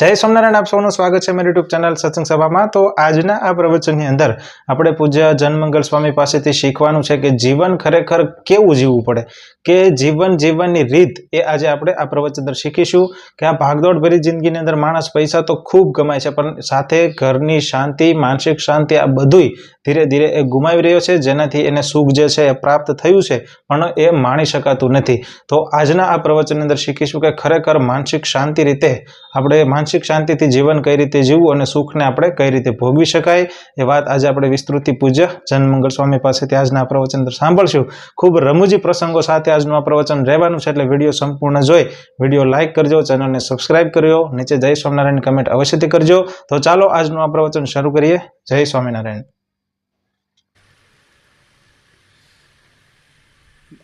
जय स्वामिनारायण। आप सौનું સ્વાગત છે મારી યુટ્યુબ ચેનલ સત્સંગ સભામાં। તો આજના આ પ્રવચનની અંદર આપણે પૂજ્ય જનમંગલ સ્વામી પાસેથી શીખવાનું છે કે જીવન ખરેખર કેવું જીવવું પડે, કે જીવનની રીત એ આજે આપણે આ પ્રવચન અંદર શીખીશું કે આ ભાગદોડ ભરી જિંદગીની અંદર માણસ પૈસા તો ખૂબ કમાય છે, પણ સાથે ઘરની શાંતિ, માનસિક શાંતિ આ બધુંય ધીરે ધીરે એ ગુમાવી રહ્યો છે, જેનાથી એને સુખ જે છે એ પ્રાપ્ત થયું છે પણ એ માણી શકાતું નથી। તો આજના આ પ્રવચનની અંદર શીખીશું કે ખરેખર માનસિક શાંતિ રીતે આપણે માનसिक शांति थी जीवन कई रीते जीवવું અને સુખને આપણે કઈ રીતે ભોગવી શકાય એ વાત આજે આપણે વિસ્તૃતિ પૂજ્ય જનમંગલ સ્વામી પાસેથી આજના પ્રવચન અંદર સાંભળશું। ખૂબ રમૂજી પ્રસંગો સાથે આજનું આ પ્રવચન રહેવાનું છે, એટલે વિડીયો સંપૂર્ણ જોઈ વિડીયો લાઇક કરજો, ચેનલને સબસ્ક્રાઇબ કરજો, નીચે જય સ્વામિનારાયણ કમેન્ટ અવશ્યથી કરજો। તો ચાલો આજનું આ પ્રવચન શરૂ કરીએ। જય સ્વામિનારાયણ।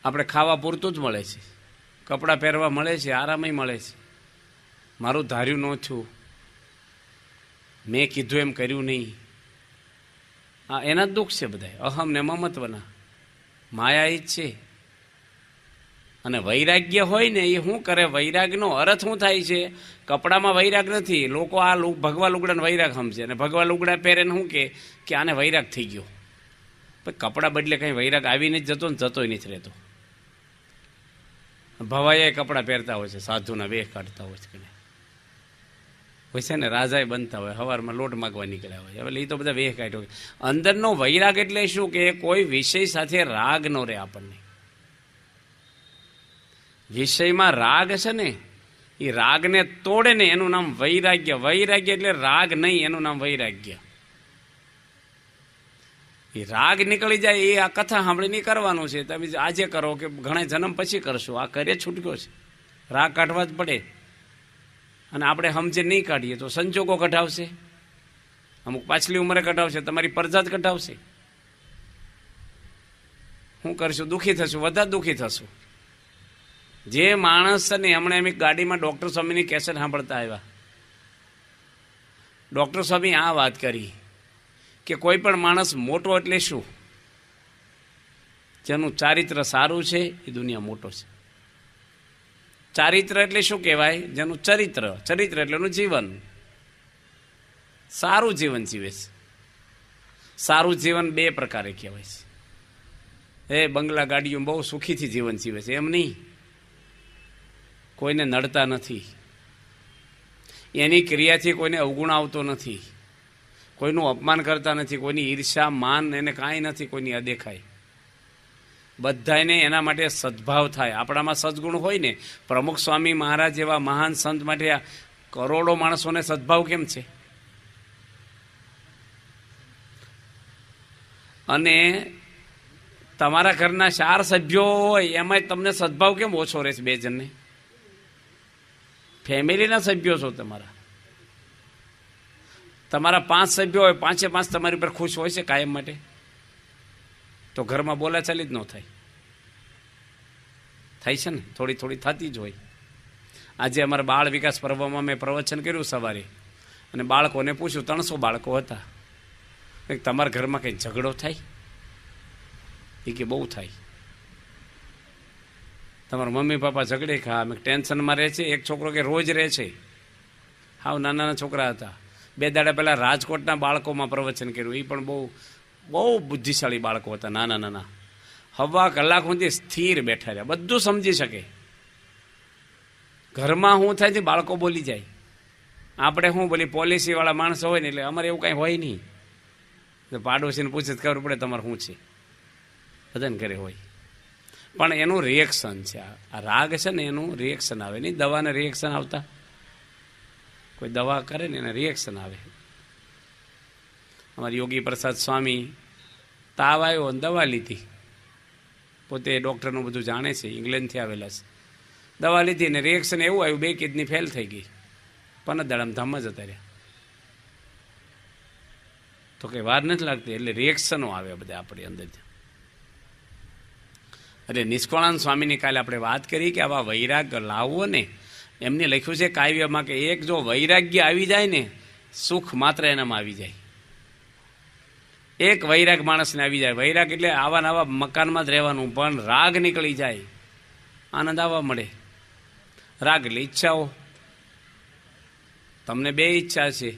આપણે ખાવા પૂરતું જ મળે છે, કપડાં પહેરવા મળે છે, આરામય મળે છે। મારું ધાર્યું ન થયું, મેં કીધું એમ કર્યું નહીં, હા એના જ દુઃખ છે બધા, અહમ ને મમત્વના, માયા જ છે। અને વૈરાગ્ય હોય ને એ શું કરે, વૈરાગનો અર્થ શું થાય છે, કપડામાં વૈરાગ નથી। લોકો આ ભગવા લુગડાને વૈરાગ સમજે અને ભગવા લુગડા પહેરે ને શું કે આને વૈરાગ થઈ ગયો, પણ કપડા બદલે કંઈ વૈરાગ આવીને જ જતો ને જતોય નથી રહેતો। ભવાયા કપડાં પહેરતા હોય છે, સાધુના વેહ કાઢતા હોય છે, હોય છે ને, રાજાએ બનતા હોય, સવારમાં લોટ માગવા નીકળ્યા હોય, હવે એ તો બધા વેહ કાઢ્યો હોય। અંદરનો વૈરાગ એટલે શું કે કોઈ વિષય સાથે રાગ ન રહે આપણને। વિષયમાં રાગ છે ને, એ રાગને તોડે ને એનું નામ વૈરાગ્ય। વૈરાગ્ય એટલે રાગ નહીં, એનું નામ વૈરાગ્ય। એ રાગ નીકળી જાય એ આ કથા સાંભળીને કરવાનું છે, તમે આજે કરો કે ઘણા જન્મ પછી કરશો, આ કરે છૂટક્યો છે, રાગ કાઢવા જ પડે। અને આપણે સમજે નહીં કાઢીએ તો સંજોગો કઢાવશે, અમુક પાછલી ઉંમરે કઢાવશે, તમારી પ્રજા જ કઢાવશે। શું કરશું, દુઃખી થશું, વધારે દુઃખી થશું। જે માણસ ને હમણાં એમ ગાડીમાં ડૉક્ટર સ્વામીની કેસેટ સાંભળતા આવ્યા, ડૉક્ટર સ્વામી આ વાત કરી કે કોઈ પણ માણસ મોટો એટલે શું, જેનું ચારિત્ર સારું છે એ દુનિયા મોટો છે। ચારિત્ર એટલે શું કહેવાય, જેનું ચરિત્ર એટલે એનું જીવન, સારું જીવન જીવે છે। સારું જીવન બે પ્રકારે કહેવાય છે, એ બંગલા ગાડીઓ બહુ સુખીથી જીવન જીવે છે એમ નહીં, કોઈને નડતા નથી, એની ક્રિયાથી કોઈને અવગુણ આવતો નથી, કોઈનું અપમાન કરતા નથી, કોઈની ઈર્ષા માન એને કાંઈ નથી, કોઈની અદેખાય, બધાને એના માટે સદભાવ થાય। આપણામાં સદગુણ હોય ને, પ્રમુખ સ્વામી મહારાજ જેવા મહાન સંત માટે આ કરોડો માણસોને સદભાવ કેમ છે? અને તમારા ઘરના 4 સભ્યો હોય એમાં તમને સદભાવ કેમ ઓછો રહે છે? 2 જણને ફેમિલીના સભ્યો છો તમારા 5 સભ્યો હોય, 5 તમારી પર ખુશ હોય છે કાયમ માટે? તો ઘરમાં બોલાચાલી જ ન થાય છે ને, થોડી થોડી થતી જ હોય। આજે અમારા બાળ વિકાસ પર્વમાં મેં પ્રવચન કર્યું સવારે, અને બાળકોને પૂછ્યું, 300 બાળકો હતા, તમારા ઘરમાં કંઈ ઝઘડો થાય? એ કે બહુ થાય। તમારા મમ્મી પપ્પા ઝઘડે ખા, અમે ટેન્શનમાં રહે છે? એક છોકરો કે રોજ રહે છે, હાવ નાના છોકરા હતા। 2 દાડા પહેલાં રાજકોટના બાળકોમાં પ્રવચન કર્યું, એ પણ બહુ બુદ્ધિશાળી બાળકો હતા, નાના, સવા કલાક સુધી સ્થિર બેઠા રહ્યા, બધું સમજી શકે। ઘરમાં શું થાય છે, બાળકો બોલી જાય, આપણે શું બોલી, પોલિસીવાળા માણસો હોય ને એટલે અમારે એવું કાંઈ હોય નહીં, પાડોશીને પૂછે ખબર પડે તમારે શું છે, બધાને ઘરે હોય, પણ એનું રિએક્શન છે। આ રાગ છે ને એનું રિએક્શન આવે નહીં, દવાને રિએક્શન આવતા, કોઈ દવા કરે ને એને રિએક્શન આવે। અમારા યોગી પ્રસાદ સ્વામી તાવ આવ્યો અને દવા લીધી, પોતે ડૉક્ટરનું બધું જાણે છે, ઇંગ્લેન્ડથી આવેલા છે, દવા લીધી ને રિએક્શન એવું આવ્યું, 2 કિડની ફેલ થઈ ગઈ, 15 દાડામાં ધામ જતા રહ્યા। તો કંઈ વાર નથી લાગતી, એટલે રિએક્શનો આવે બધા આપણી અંદરથી। એટલે નિષ્કળાનંદ સ્વામીની કાલે આપણે વાત કરી કે આવા વૈરાગ લાવવો ને, એમને લખ્યું છે કાવ્યમાં કે એક જો વૈરાગ્ય આવી જાય ને, સુખ માત્ર એનામાં આવી જાય। એક વૈરાગ માણસને આવી જાય, વૈરાગ એટલે આવા નવા મકાનમાં જ રહેવાનું, પણ રાગ નીકળી જાય, આનંદ આવવા મળે। રાગ એટલે ઈચ્છાઓ, તમને 2 ઈચ્છા છે,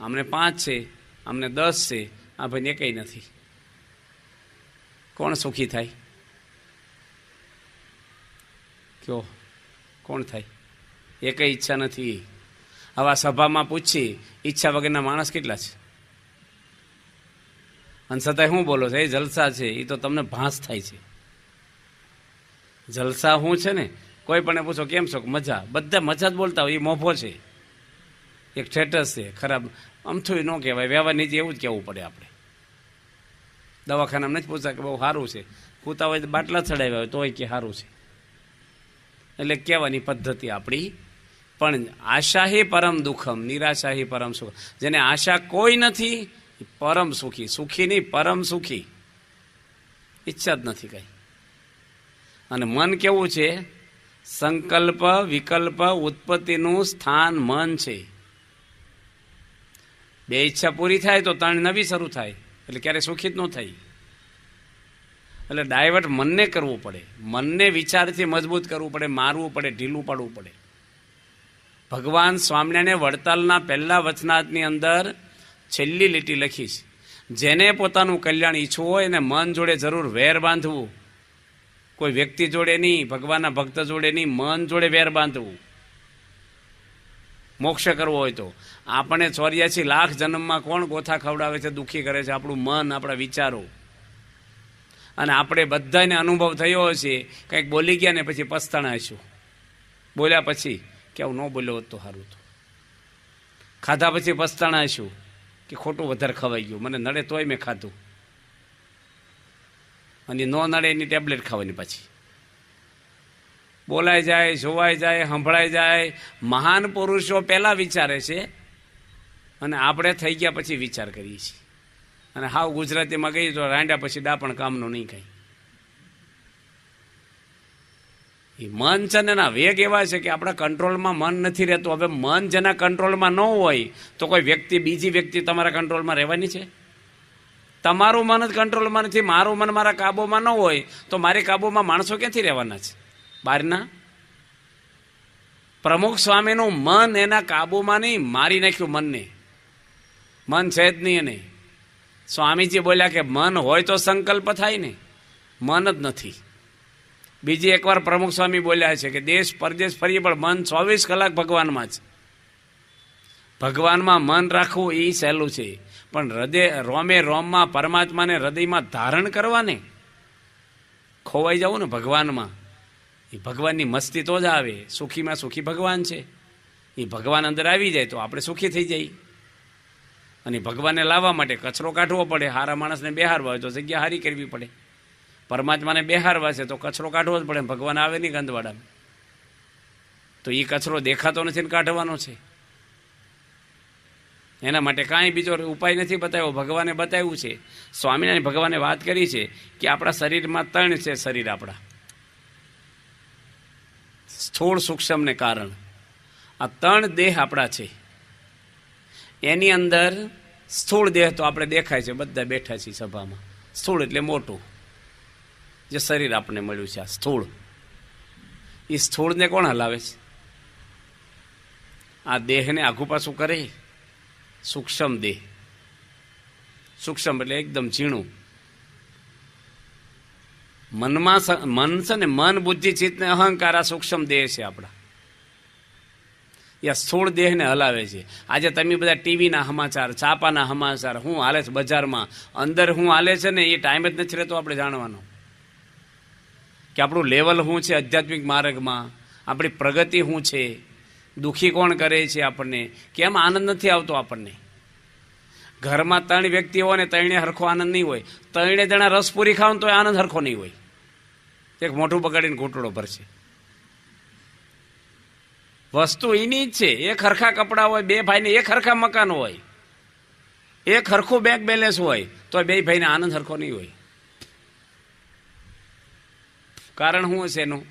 અમને 5 છે, અમને 10 છે, આ ભાઈને એકઈ નથી. કોણ સુખી થાય? કયો કોણ થાય? એકઈ ઈચ્છા નથી. આવા સભામાં પૂછી ઈચ્છા વગરના માણસ કેટલા છે? અને છતાંય શું બોલો છો? એ જલસા છે. એ તો તમને ભાસ થાય છે. જલસા શું છે ને, કોઈ પણ પૂછો કેમ છો? મજા. બધા મજા જ બોલતા હોય. એ મોભો છે, એક સ્ટેટસ છે. ખરાબ અમથું ન કહેવાય. વ્યવહાર નીચે એવું જ કહેવું પડે આપણે. દવાખાનામાં નથી પૂછતા કે બહુ સારું છે. પૂતા હોય તો બાટલા ચડાવ્યા હોય તોય કે સારું છે. એટલે કહેવાની પદ્ધતિ આપણી. પણ આશાહી પરમ દુઃખમ, નિરાશાહી પરમ સુખ. જેને આશા કોઈ નથી પરમ સુખી. સુખી નહીં, પરમ સુખી. ઈચ્છા જ નથી કઈ. અને મન કેવું છે? સંકલ્પ વિકલ્પ ઉત્પત્તિનું સ્થાન મન છે. 2 ઈચ્છા પૂરી થાય તો 3 નવી શરૂ થાય. એટલે ક્યારે સુખી જ ન થાય. એટલે ડાયવર્ટ મનને કરવું પડે. મનને વિચારથી મજબૂત કરવું પડે, મારવું પડે, ઢીલું પાડવું પડે. ભગવાન સ્વામિનારાયણે વડતાલના પહેલા વચનાથની અંદર છેલ્લી લીટી લખી છે, જેને પોતાનું કલ્યાણ ઈચ્છવું હોય એને મન જોડે જરૂર વેર બાંધવું. કોઈ વ્યક્તિ જોડે નહીં, ભગવાનના ભક્ત જોડે નહીં, મન જોડે વેર બાંધવું. મોક્ષ કરવો હોય તો. આપણે 84 લાખ જન્મમાં કોણ ગોથા ખવડાવે છે, દુઃખી કરે છે? આપણું મન, આપણા વિચારો. અને આપણે બધાને અનુભવ થયો હશે, કંઈક બોલી ગયા ને પછી પસ્તાણા હશું. બોલ્યા પછી કે આવું ન બોલ્યો હોત તો સારું હતું. ખાધા પછી પસ્તાણા હશું કે ખોટું વધારે ખવાઈ ગયું, મને નડે તોય મેં ખાધું. અને ન નડે એની ટેબ્લેટ ખાવાની પાછી. બોલાઈ જાય, જોવાઈ જાય, સંભળાઈ જાય. મહાન પુરુષો પહેલાં વિચારે છે અને આપણે થઈ ગયા પછી વિચાર કરીએ છીએ. અને હાવ ગુજરાતીમાં કહીએ તો રાંડ્યા પછી ડાપણ કામનું નહીં કાંઈ. એ મન છે ને એના વેગ એવા છે કે આપણા કંટ્રોલમાં મન નથી રહેતું. હવે મન જેના કંટ્રોલમાં ન હોય તો કોઈ વ્યક્તિ, બીજી વ્યક્તિ તમારા કંટ્રોલમાં રહેવાની છે? તમારું મન જ કંટ્રોલમાં નથી, મારું મન મારા કાબૂમાં ન હોય તો મારી કાબૂમાં માણસો ક્યાંથી રહેવાના છે? બહારના. પ્રમુખ સ્વામીનું મન એના કાબૂમાં નહીં, મારી નાખ્યું મનને. મન છે જ નહીં એને. સ્વામીજી બોલ્યા કે મન હોય તો સંકલ્પ થાય ને, મન જ નથી. બીજી એકવાર પ્રમુખ સ્વામી બોલ્યા છે કે દેશ પરદેશ ફરીએ પણ મન 24 કલાક ભગવાનમાં છે. ભગવાનમાં મન રાખવું એ સહેલું છે, પણ હૃદય રોમે રોમમાં પરમાત્માને હૃદયમાં ધારણ કરવાને, ખોવાઈ જવું ને ભગવાનમાં. એ ભગવાનની મસ્તી તો જ આવે. સુખીમાં સુખી ભગવાન છે. એ ભગવાન અંદર આવી જાય તો આપણે સુખી થઈ જઈએ. અને ભગવાનને લાવવા માટે કચરો કાઢવો પડે. સારા માણસને બેહારવા હોય તો જગ્યા હારી કરવી પડે. પરમાત્માને બેહારવા છે તો કચરો કાઢવો જ પડે. ભગવાન આવે નહીં ગંદવાડામાં. તો એ કચરો દેખાતો નથી ને કાઢવાનો છે. એના માટે કાંઈ બીજો ઉપાય નથી બતાવ્યો. ભગવાને બતાવ્યું છે. સ્વામિનારાયણ ભગવાને વાત કરી છે કે આપણા શરીરમાં 3 છે. શરીર આપણા સ્થૂળ, સૂક્ષ્મ ને કારણ. આ 3 દેહ આપણા છે. એની અંદર સ્થૂળ દેહ તો આપણે દેખાય છે, બધા બેઠા છીએ સભામાં. સ્થૂળ એટલે મોટું, જે શરીર આપણને મળ્યું છે. આ સ્થૂળ, એ સ્થૂળને કોણ હલાવે છે? આ દેહને આઘું પાછું કરે સૂક્ષ્મ દેહ. સૂક્ષ્મ એટલે એકદમ ઝીણું. મનમાં મન છે ને, મન, બુદ્ધિ, ચિત્ત ને અહંકાર, આ સૂક્ષ્મ દેહ છે આપણા. એ સ્થૂળ દેહને હલાવે છે. આજે તમે બધા ટીવીના સમાચાર, છાપાના સમાચાર, શું હાલે છે બજારમાં, અંદર શું હાલે છે ને, એ ટાઈમ જ નથી રહેતો આપણે જાણવાનો કે આપણું લેવલ શું છે આધ્યાત્મિક માર્ગમાં, આપણી પ્રગતિ શું છે, દુઃખી કોણ કરે છે આપણને, કેમ આનંદ નથી આવતો આપણને. ઘરમાં 3 વ્યક્તિ હોય ને 3 હરખો આનંદ નહીં હોય. 3 જણા રસપૂરી ખાવ તો આનંદ હરખો નહીં હોય. એક મોઢું બગાડીને ઘૂંટડો ભરશે. વસ્તુ એની જ છે. એક હરખા કપડાં હોય, 2 ભાઈને એક હરખા મકાન હોય, એક હરખું બેંક બેલેન્સ હોય, તો 2 ભાઈને આનંદ હરખો નહીં હોય. કારણ શું છે એનું?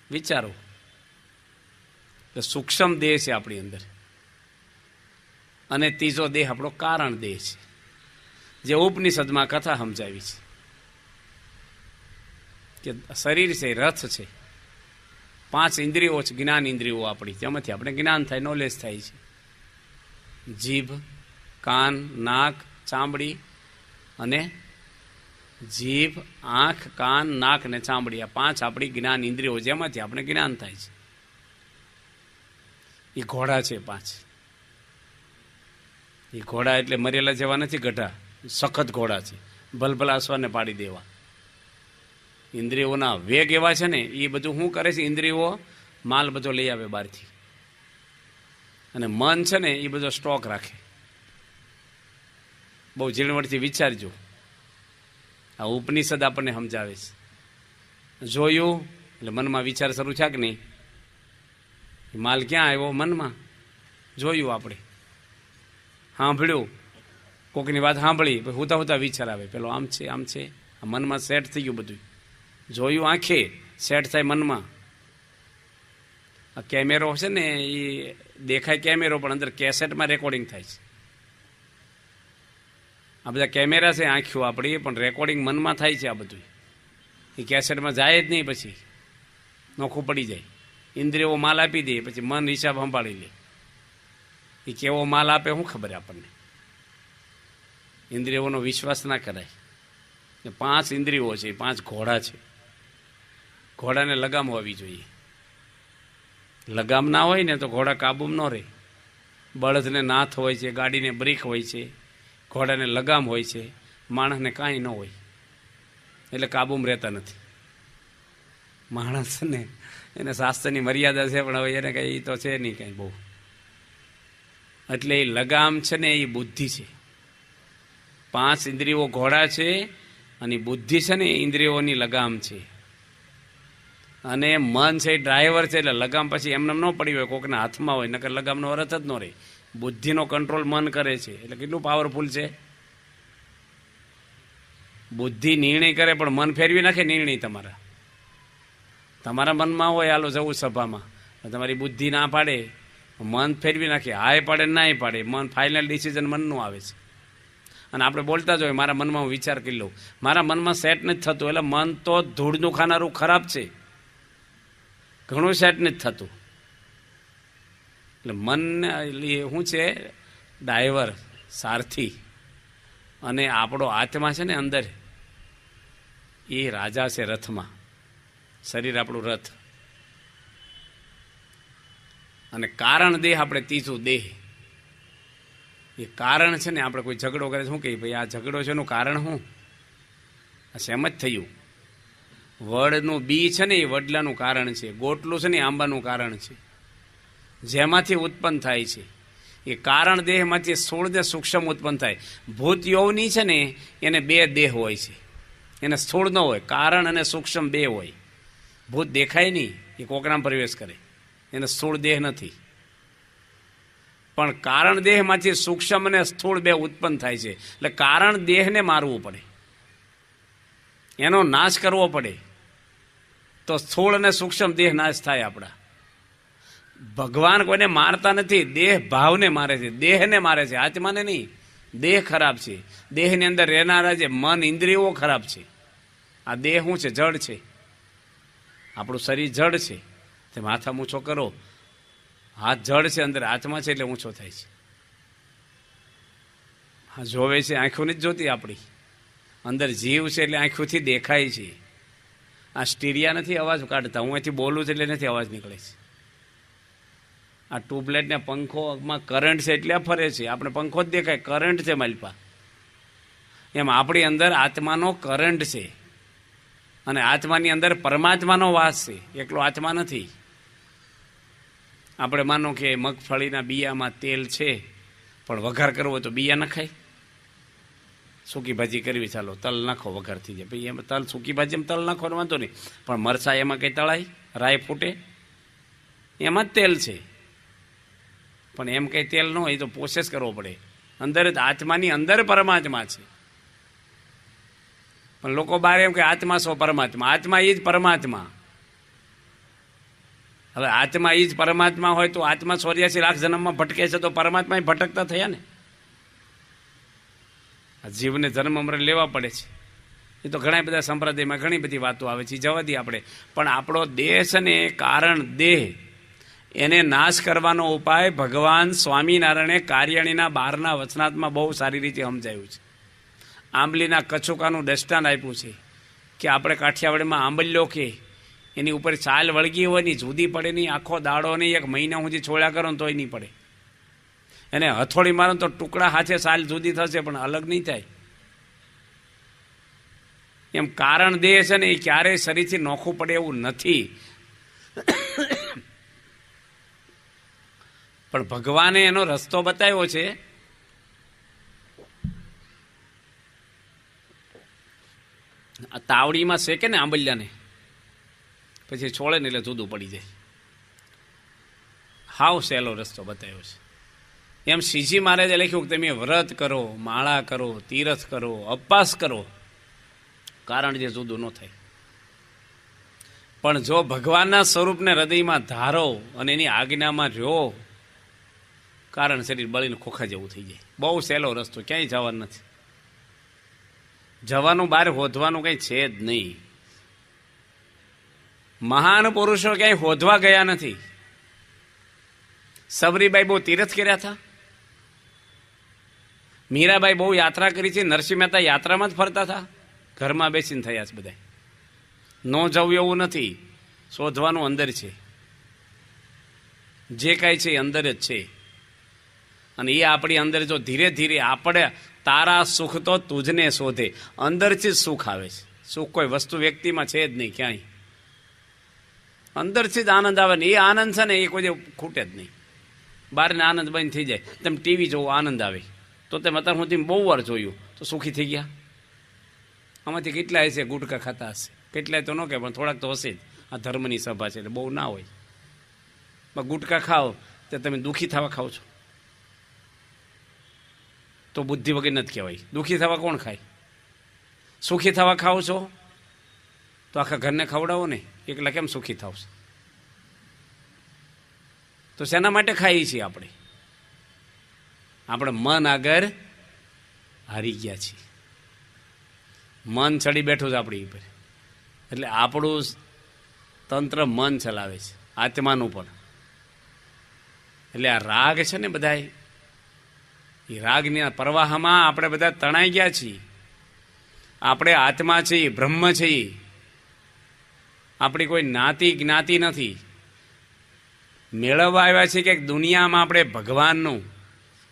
વિચારો. સૂક્ષ્મ દેહ છે આપણી અંદર. અને ત્રીજો દેહ આપણો કારણ દેહ છે, જે ઉપનિષદમાં કથા સમજાવી છે કે શરીર છે રથ છે. 5 ઇન્દ્રિયો છે, જ્ઞાન ઇન્દ્રિયો આપણી, જેમાંથી આપણે જ્ઞાન થાય, નોલેજ થાય છે. જીભ, કાન, નાક, ચામડી અને જીભ, આંખ, કાન, નાક ને ચામડી, આ 5 આપણી જ્ઞાન ઇન્દ્રિયો, જેમાંથી આપણે જ્ઞાન થાય છે. એ ઘોડા છે 5. એ ઘોડા એટલે મરેલા જેવા નથી, ગઢા સખત ઘોડા છે, ભલભલા અશ્વાને પાડી દેવા. ઇન્દ્રિયોના વેગ એવા છે ને, એ બધું શું કરે છે? ઇન્દ્રિયો માલ બધો લઈ આવે બહારથી, અને મન છે ને એ બધો સ્ટોક રાખે. બહુ ઝીણવટથી વિચારજો. આ ઉપનિષદ આપણને સમજાવે છે. જોયું એટલે મનમાં વિચાર શરૂ થયા કે નહીં? માલ ક્યાં આવ્યો? મનમાં. જોયું આપણે, સાંભળ્યું, કોકની વાત સાંભળી, પછી હુતા હુતા વિચાર આવે, પેલો આમ છે, આમ છે, આ મનમાં સેટ થઈ ગયું બધું. જોયું આંખે, સેટ થાય મનમાં. આ કેમેરો છે ને, એ દેખાય કેમેરો, પણ અંદર કેસેટમાં રેકોર્ડિંગ થાય છે. આ બધા કેમેરા છે આંખો આપણી, પણ રેકોર્ડિંગ મનમાં થાય છે. આ બધું એ કેસેટમાં જાય જ નહીં, પછી નોખું પડી જાય. ઇન્દ્રિયો માલ આપી દે, પછી મન હિસાબ સંભાળી લે. એ કેવો માલ આપે શું ખબર આપણને? ઇન્દ્રિયોનો વિશ્વાસ ના કરાય. 5 ઇન્દ્રિયો છે, 5 ઘોડા છે. ઘોડાને લગામ હોવી જોઈએ. લગામ ના હોય ને તો ઘોડા કાબૂમાં ન રહે. બળદને નાથ હોય છે, ગાડીને બ્રેક હોય છે, ઘોડાને લગામ હોય છે, માણસને કાંઈ ન હોય, એટલે કાબૂમાં રહેતા નથી. માણસને એને શાસ્ત્રની મર્યાદા છે, પણ હવે એને કંઈ તો છે નહીં કંઈ બહુ. એટલે એ લગામ છે ને, એ બુદ્ધિ છે. 5 ઇન્દ્રિયો ઘોડા છે, અને બુદ્ધિ છે ને ઇન્દ્રિયોની લગામ છે. અને મન છે એ ડ્રાઈવર છે, એટલે લગામ પછી એમને ન પડી હોય, કોકના હાથમાં હોય, નકર લગામનો અર્થ જ ન રહે. બુદ્ધિનો કંટ્રોલ મન કરે છે, એટલે કેટલું પાવરફુલ છે. બુદ્ધિ નિર્ણય કરે, પણ મન ફેરવી નાખે નિર્ણય તમારા. તમારા મનમાં હોય હાલો જવું સભામાં, તમારી બુદ્ધિ ના પાડે, મન ફેરવી નાખે, હાય પાડે નાય પાડે, મન ફાઇનલ ડિસિઝન મનનું આવે છે. અને આપણે બોલતા જ હોય, મારા મનમાં હું વિચાર કરી લઉં, મારા મનમાં સેટ નથી થતું, એટલે મન તો ધૂળનું ખાનારું ખરાબ છે, ઘણું સેટ નથી થતું. એટલે મન શું છે? ડ્રાઈવર, સારથી. અને આપણો આત્મા છે ને અંદર, એ રાજા છે રથમાં. શરીર આપણું રથ, અને કારણ દેહ આપણે ત્રીજું દેહ. એ કારણ છે ને, આપણે કોઈ ઝઘડો કરે શું કહીએ, ભાઈ આ ઝઘડો છે એનું કારણ શું? આ સેમ જ થયું. વડનું બી છે ને, એ વડલાનું કારણ છે. ગોટલું છે ને, એ આંબાનું કારણ છે, જેમાંથી ઉત્પન્ન થાય છે. એ કારણ દેહમાંથી સ્થૂળ ને સૂક્ષ્મ ઉત્પન્ન થાય. ભૂત યૌની છે ને, એને 2 દેહ હોય છે, એને સ્થૂળ ન હોય. કારણ અને સૂક્ષ્મ 2 હોય. ભૂત દેખાય નહીં, એ કોકરામાં પ્રવેશ કરે, એને સ્થૂળ દેહ નથી. પણ કારણ દેહમાંથી સૂક્ષ્મ અને સ્થૂળ 2 ઉત્પન્ન થાય છે. એટલે કારણ દેહને મારવું પડે, એનો નાશ કરવો પડે, તો સ્થૂળ અને સૂક્ષ્મ દેહ નાશ થાય આપણા. ભગવાન કોઈને મારતા નથી, દેહ ભાવને મારે છે, દેહને મારે છે, આત્માને નહીં. દેહ ખરાબ છે, દેહની અંદર રહેનારા જે મન ઇન્દ્રિયો ખરાબ છે. આ દેહ શું છે? જડ છે. આપણું શરીર જડ છે. તે માથા ઊંચો કરો, હાથ જડ છે, અંદર આત્મા છે એટલે ઊંચો થાય છે. હા, જોવે છે, આંખોની જ જોતી આપણી. અંદર જીવ છે એટલે આંખોથી દેખાય છે. આ સ્ટીરિયા નથી અવાજ કાઢતા, હું અહીંથી બોલું છું એટલે નથી અવાજ નીકળે છે. આ ટ્યુબલાઇટને પંખોમાં કરંટ છે એટલે ફરે છે, આપણે પંખો જ દેખાય, કરંટ છે માલપા. એમ આપણી અંદર આત્માનો કરંટ છે, અને આત્માની અંદર પરમાત્માનો વાસ છે, એકલો આત્મા નથી. આપણે માનો કે મગફળીના બિયામાં તેલ છે, પણ વઘાર કરવો તો બિયા નખાય. સૂકી ભાજી કરવી, ચાલો તલ નાખો, વઘાર થઈ જાય. ભાઈ એમાં તલ, સૂકી ભાજીમાં તલ નાખવાનો વાંધો નહીં, પણ મરચાં એમાં કંઈ તળાય? રાય ફૂટે? એમાં જ તેલ છે, પણ એમ કંઈ તેલ ન હોય તો પ્રોસેસ કરવો પડે. અંદર જ આત્માની અંદર પરમાત્મા છે. પણ લોકો બહાર એમ કે આત્મા સો પરમાત્મા, આત્મા એ જ પરમાત્મા. હવે આત્મા એ જ પરમાત્મા હોય તો આત્મા 84 લાખ જન્મમાં ભટકે છે, તો પરમાત્મા ભટકતા થયા ને. આ જીવને જન્મ મરણ લેવા પડે છે. એ તો ઘણા બધા સંપ્રદાયમાં ઘણી બધી વાતો આવે છે, જવા દઈએ આપણે. પણ આપણો દેહ છે ને, કારણ દેહ એને નાશ કરવાનો ઉપાય ભગવાન સ્વામિનારાયણે કાર્યાણીના 12ના વચનાત્મા બહુ સારી રીતે સમજાયું છે. આંબલીના કચોકાનું દૃષ્ટાંત આપ્યું છે કે આપણે કાઠિયાવાડમાં આંબલ્યો કે એની ઉપર ચાલ વળગી હોય ની જુદી પડે નહીં, આખો દાડો નહીં, એક મહિના સુધી છોડ્યા કરો ને તોય નહીં પડે. એને હથોડી મારો તો ટુકડા હાથે ચાલ જુદી થશે પણ અલગ નહીં થાય. એમ કારણ દેહ છે ને એ ક્યારેય શરીરથી નોખું પડે એવું નથી. પણ ભગવાને એનો રસ્તો બતાવ્યો છે. તાવડીમાં શેકે ને આંબલિયાને પછી છોડે ને એટલે જુદું પડી જાય. હાવ સહેલો રસ્તો બતાવ્યો છે. એમ શ્રીજી મહારાજે લખ્યું કે તમે વ્રત કરો, માળા કરો, તીરથ કરો, અપવાસ કરો, કારણ જે જુદું ન થાય. પણ જો ભગવાનના સ્વરૂપને હૃદયમાં ધારો અને એની આજ્ઞામાં રહ્યો, કારણ શરીર બળીને ખોખા જેવું થઈ જાય. બહુ સહેલો રસ્તો, ક્યાંય જવાનું નથી. જવાનું બહાર હોધવાનું કંઈ છે જ નહીં. મહાન પુરુષો ક્યાંય હોધવા ગયા નથી. સબરીબાઈ બહુ તીરથ કર્યા હતા. મીરાબાઈ બહુ યાત્રા કરી છે. નરસિંહ મહેતા યાત્રામાં જ ફરતા હતા. ઘરમાં બેસીને થયા છે બધા. ન જવું એવું નથી. શોધવાનું અંદર છે. જે કાંઈ છે એ અંદર જ છે. અને એ આપણી અંદર જો ધીરે ધીરે આપણે તારા સુખ તો તુજને શોધે, અંદરથી જ સુખ આવે છે. સુખ કોઈ વસ્તુ વ્યક્તિમાં છે જ નહીં ક્યાંય. અંદરથી જ આનંદ આવે ને એ આનંદ છે ને એ કોઈ ખૂટે જ નહીં. બહારને આનંદ બંધ થઈ જાય. તમે ટીવી જોવો આનંદ આવે તો તમે અત્યાર સુધી બહુ વાર જોયું તો સુખી થઈ ગયા. આમાંથી કેટલાય હશે ગુટકા ખાતા હશે, કેટલાય તો ન કહે પણ થોડાક તો હશે જ. આ ધર્મની સભા છે એટલે બહુ ના હોય. ગુટકા ખાઓ તો તમે દુઃખી થવા ખાઓ છો તો બુદ્ધિ વગર નથી કહેવાય. દુઃખી થવા કોણ ખાય? સુખી થવા ખાઓ છો તો આખા ઘરને ખવડાવો ને, એકલા કેમ સુખી થાવશે? તો શેના માટે ખાઈએ છીએ આપણે? આપણે મન આગળ હારી ગયા છીએ. મન ચડી બેઠું છે આપણી ઉપર. એટલે આપણું તંત્ર મન ચલાવે છે, આત્માનું પણ. એટલે આ રાગ છે ને બધાય, એ રાગની પ્રવાહમાં આપણે બધા તણાઈ ગયા છીએ. આપણે આત્મા છીએ, બ્રહ્મ છીએ. આપણી કોઈ જ્ઞાતિ જ્ઞાતિ નથી. મેળવવા આવ્યા છીએ કે દુનિયામાં આપણે ભગવાનનું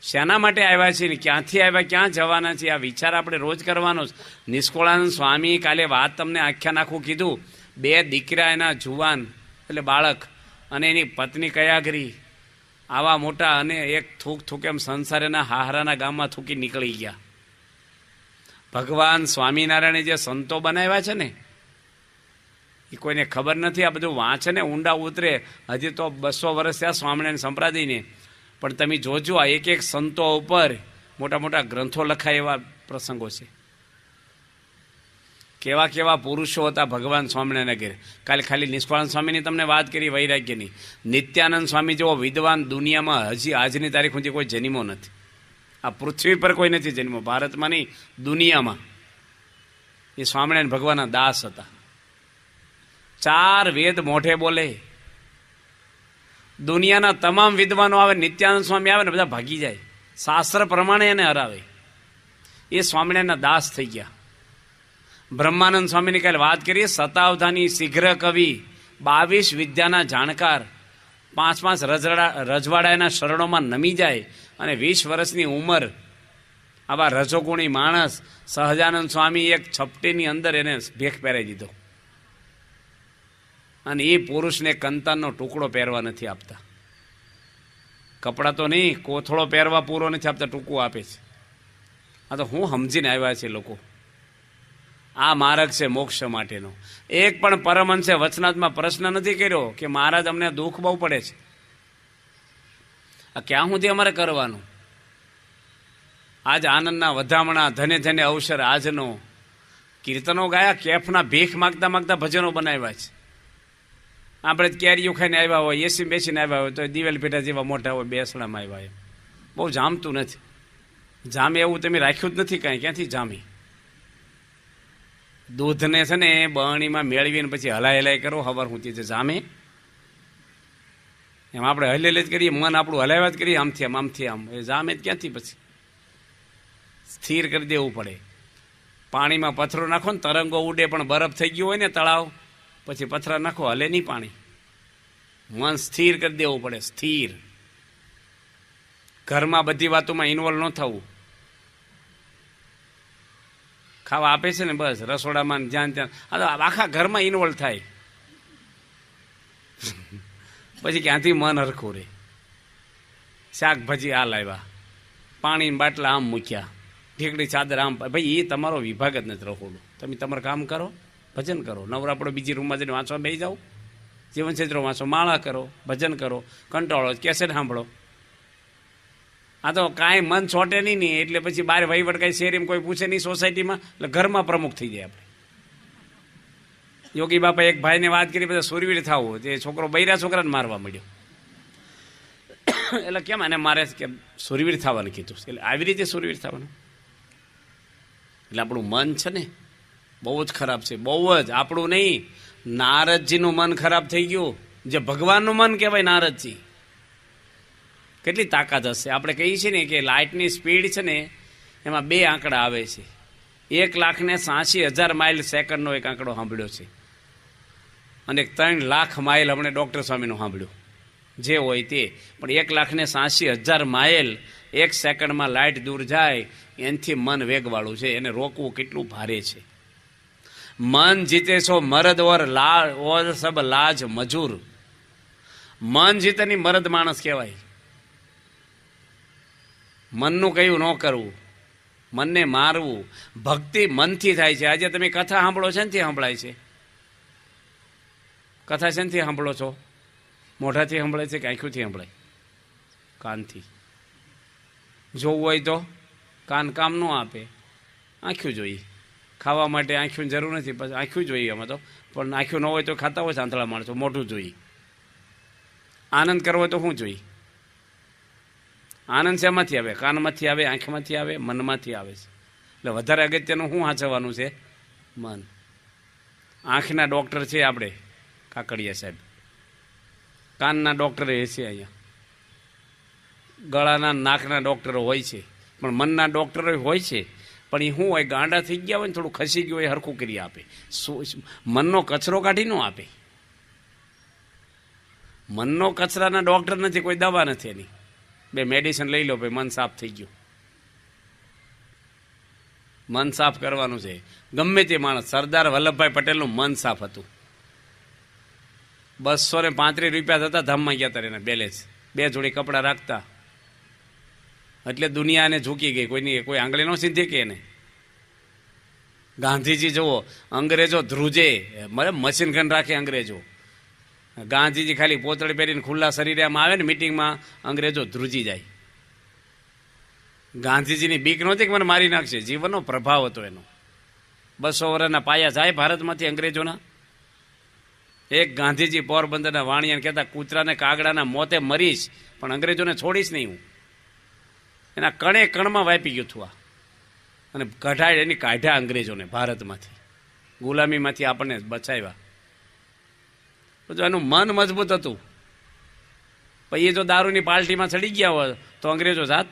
શેના માટે આવ્યા છીએ ને ક્યાંથી આવ્યા, ક્યાં જવાના છીએ, આ વિચાર આપણે રોજ કરવાનો જ. નિષ્કુળાનંદ સ્વામી કાલે વાત તમને આખ્યાન આખું કીધું. 2 દીકરા એના જુવાન એટલે બાળક અને એની પત્ની કયાગરી આવા મોટા, અને એક થૂક થૂક એમ સંસારના હાહરાના ગામમાં થૂકી નીકળી ગયા. ભગવાન સ્વામિનારાયણે જે સંતો બનાવ્યા છે ને એ કોઈને ખબર નથી. આ બધું વાંચે ને ઊંડા ઉતરે. હજી તો 200 વર્ષ થયા સ્વામિનારાયણ સંપ્રદાયને, પણ તમે જોજો આ એક એક સંતો ઉપર મોટા મોટા ગ્રંથો લખાય એવા પ્રસંગો છે. કેવા કેવા પુરુષો હતા ભગવાન સ્વામિનારાયણ ઘેર. કાલે ખાલી નિષ્કુળાનંદ સ્વામીની તમને વાત કરી વૈરાગ્યની. નિત્યાનંદ સ્વામી જેવો વિદ્વાન દુનિયામાં હજી આજની તારીખ સુધી કોઈ જન્મો નથી. આ પૃથ્વી પર કોઈ નથી જન્મો, ભારતમાં નહીં દુનિયામાં. એ સ્વામિનારાયણ ભગવાનના દાસ હતા. 4 વેદ મોઢે બોલે. દુનિયાના તમામ વિદ્વાનો આવે, નિત્યાનંદ સ્વામી આવે ને બધા ભાગી જાય. શાસ્ત્ર પ્રમાણે એને હરાવે. એ સ્વામિનારાયણના દાસ થઈ ગયા. બ્રહ્માનંદ સ્વામીની કાલે વાત કરીએ. શતાવધાની, શીઘ્ર કવિ, 22 વિદ્યાના જાણકાર, 5 રજવાડાના શરણોમાં નમી જાય અને 20 વર્ષની ઉંમર આવા રજોગુણી માણસ સહજાનંદ સ્વામી એક છપટીની અંદર એને ભેખ પહેરાવી દીધો. અને એ પુરુષને કંતાનનો ટુકડો પહેરવા નથી આપતા. કપડાં તો નહીં, કોથળો પહેરવા પૂરો નથી આપતા, ટૂંકું આપે છે. આ તો હું સમજીને આવ્યા છે લોકો. આ માર્ગ છે મોક્ષ માટેનો. એક પણ પરમહંસે વચનાત્મા પ્રશ્ન નથી કર્યો કે મહારાજ અમને દુઃખ બહુ પડે છે, આ ક્યાં સુધી અમારે કરવાનું? આજ આનંદના વધામણા, ધને ધને અવસર આજનો. કીર્તનો ગાયા, કેફના ભીખ માગતા માગતા ભજનો બનાવ્યા છે. આપણે કેરીઓ ખાઈને આવ્યા હોય, એસી બેસીને આવ્યા હોય તો દિવેલ પેટા જેવા મોટા હોય, બેસણામાં આવ્યા હોય. બહુ જામતું નથી. જામે એવું તમે રાખ્યું જ નથી કાંઈ. ક્યાંથી જામી? દૂધને છે ને બરણીમાં મેળવીને પછી હલાય હલાય કરો, હવાર હું તે જામે. એમ આપણે હલેલે જ કરીએ, મન આપણું હલાવ્યા જ કરીએ, આમથી આમ એ જામે જ ક્યાંથી? પછી સ્થિર કરી દેવું પડે. પાણીમાં પથ્થરો નાખો ને તરંગો ઉડે, પણ બરફ થઈ ગયો હોય ને તળાવ, પછી પથ્થરા નાખો હલે નહીં પાણી. મન સ્થિર કરી દેવું પડે, સ્થિર. ઘરમાં બધી વાતોમાં ઇન્વોલ્વ ન થવું. ખાવા આપે છે ને બસ રસોડામાં જ્યાં ત્યાં આખા ઘરમાં ઇન્વોલ્વ થાય, પછી ક્યાંથી મન હરખું રહે? શાકભાજી આ લાવ્યા, પાણીની બાટલા આમ મૂક્યા, ઢીકડી ચાદર આમ. ભાઈ એ તમારો વિભાગ જ નથી રખોડું. તમે તમારું કામ કરો, ભજન કરો. નવરા આપણે બીજી રૂમમાં જઈને વાંચવા બેસી જાઓ, જીવન ક્ષેત્રો વાંચો, માળા કરો, ભજન કરો, કંટાળો કેસેટ સાંભળો. આ તો કાંઈ મન છોટે નહીં ને એટલે પછી બહાર વહીવટ કાંઈ શેરીમાં કોઈ પૂછે નહીં, સોસાયટીમાં, એટલે ઘરમાં પ્રમુખ થઈ જાય આપણે. યોગી બાપા એક ભાઈને વાત કરી, બધા સુરવીર થવું, તે છોકરો બૈરા છોકરાને મારવા મળ્યો. એટલે કેમ એને મારે? કે સુરવીર થવાનું કીધું. એટલે આવી રીતે સુરવીર થવાનું. એટલે આપણું મન છે ને બહુ જ ખરાબ છે, બહુ જ. આપણું નહીં, નારદજીનું મન ખરાબ થઈ ગયું. જે ભગવાનનું મન કહેવાય નારદજી, કેટલી તાકાત હશે. આપણે કહીએ છીએ ને કે લાઇટની સ્પીડ છે ને એમાં 2 આંકડા આવે છે. 1,86,000 માઇલ સેકન્ડનો એક આંકડો સાંભળ્યો છે, અને 3 લાખ માઇલ હમણાં ડૉક્ટર સ્વામીનું સાંભળ્યું. જે હોય તે, પણ 1,86,000 માઇલ એક સેકન્ડમાં લાઇટ દૂર જાય, એનાથી મન વેગવાળું છે. એને રોકવું કેટલું ભારે છે. મન જીતે છો મરદ ઓર સબ લાજ મજૂર. મન જીતેની મરદ માણસ કહેવાય. મનનું કયું ન કરવું, મનને મારવું. ભક્તિ મનથી થાય છે. આજે તમે કથા સાંભળો છે, નથી સાંભળાય છે? કથા શેનથી સાંભળો છો? મોઢાથી સાંભળાય છે કે આંખોથી સાંભળાય? કાનથી. જોવું હોય તો કાન કામ ન આપે, આંખ્યું જોઈએ. ખાવા માટે આંખ્યુંની જરૂર નથી, પછી આંખ્યું જોઈએ અમે તો. પણ આંખ્યું ન હોય તો ખાતા હોય સાંતળા માણસો. મોઢું જોઈએ. આનંદ કરવો હોય તો શું જોઈએ? આનંદ શેમાંથી આવે? કાનમાંથી આવે, આંખમાંથી આવે, મનમાંથી આવે છે. એટલે વધારે અગત્યનું શું સાચવવાનું છે? મન. આંખના ડૉક્ટર છે આપણે કાકડિયા સાહેબ, કાનના ડૉક્ટર એ છે અહીંયા, ગળાના નાકના ડૉક્ટરો હોય છે, પણ મનના ડૉક્ટરો હોય છે. પણ એ શું હોય? ગાંડા થઈ ગયા હોય ને, થોડું ખસી ગયું હોય, હરખું કરી આપે. મનનો કચરો કાઢી ન આપે. મનનો કચરાના ડૉક્ટર નથી, કોઈ દવા નથી એની. 2 મેડિસિન લઈ લો, ભાઈ મન સાફ થઈ ગયું. મન સાફ કરવાનું છે. ગમે તે માણસ, સરદાર વલ્લભભાઈ પટેલનું મન સાફ હતું. 235 રૂપિયા થતા ધામમાં ગયા હતા એના બેલેન્સ. 2 જોડી કપડાં રાખતા, એટલે દુનિયાને ઝૂકી ગઈ. કોઈ આંગળી ન સીધી કે એને. ગાંધીજી જુઓ, અંગ્રેજો ધ્રુજે, મશીન ગન રાખે અંગ્રેજો. ગાંધીજી ખાલી પોતળી પહેરીને ખુલ્લા શરીરે આમ આવે ને મિટિંગમાં, અંગ્રેજો ધ્રુજી જાય. ગાંધીજીની બીક નહોતી કે મને મારી નાખશે. જીવનનો પ્રભાવ હતો એનો. 200 વર્ષના પાયા જાય ભારતમાંથી અંગ્રેજોના. એક ગાંધીજી પોરબંદરના વાણિયાને કહેતા, કૂતરાને કાગડાના મોતે મરીશ પણ અંગ્રેજોને છોડીશ નહીં હું. એના કણે કણમાં વાપી ગયું થવા, અને કાઢ્યા અંગ્રેજોને ભારતમાંથી, ગુલામીમાંથી આપણને બચાવ્યા. બધું એનું મન મજબૂત હતું. પછી એ જો દારૂની પાર્ટીમાં ચડી ગયા હોત તો અંગ્રેજો જાત.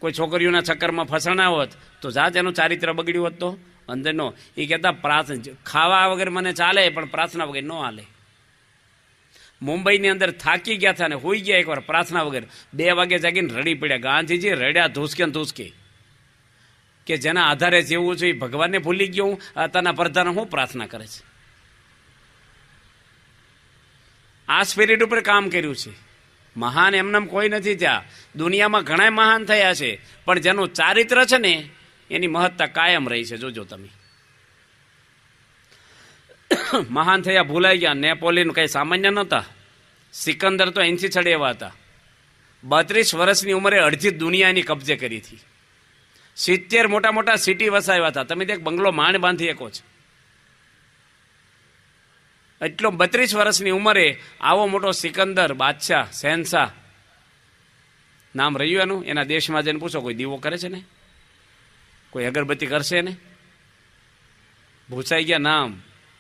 કોઈ છોકરીઓના ચક્કરમાં ફસાણા હોત તો જાત એનું ચારિત્ર બગડ્યું હોત. તો અંદરનો એ કહેતા, પ્રાર્થના ખાવા વગર મને ચાલે, પણ પ્રાર્થના વગર ન હાલે. મુંબઈની અંદર થાકી ગયા હતા ને હોઈ ગયા એકવાર પ્રાર્થના વગર. 2 વાગે જાગીને રડી પડ્યા. ગાંધીજી રડ્યા ધૂસકે ને ધૂસકે, કે જેના આધારે જેવું છે એ ભગવાનને ભૂલી ગયો હું, અત્યારના પ્રધાન હું પ્રાર્થના કરે છે. આ સ્પિરિટ ઉપર કામ કર્યું છે. મહાન એમનેમ કોઈ નથી થયા. દુનિયામાં ઘણા મહાન થયા છે, પણ જેનું ચારિત્ર છે ને એની મહત્તા કાયમ રહી છે. જોજો તમે, મહાન થયા ભૂલાઈ ગયા. નેપોલિયન કંઈ સામાન્ય નહોતા. સિકંદર તો એનથી ચડે એવા હતા. 32 વર્ષની ઉંમરે અડધી દુનિયા એની કબજે કરી હતી. 70 મોટા મોટા સિટી વસાવ્યા હતા. તમે એક બંગલો માંડ બાંધી શકો છો એટલો. 32 વર્ષની ઉંમરે આવો મોટો સિકંદર બાદશાહ, શહેનશાહ, નામ રહ્યું એનું. એના દેશમાં જઈને પૂછો, કોઈ દીવો કરે છે ને? કોઈ અગરબત્તી કરશે ને? ભૂસાઈ ગયા નામ.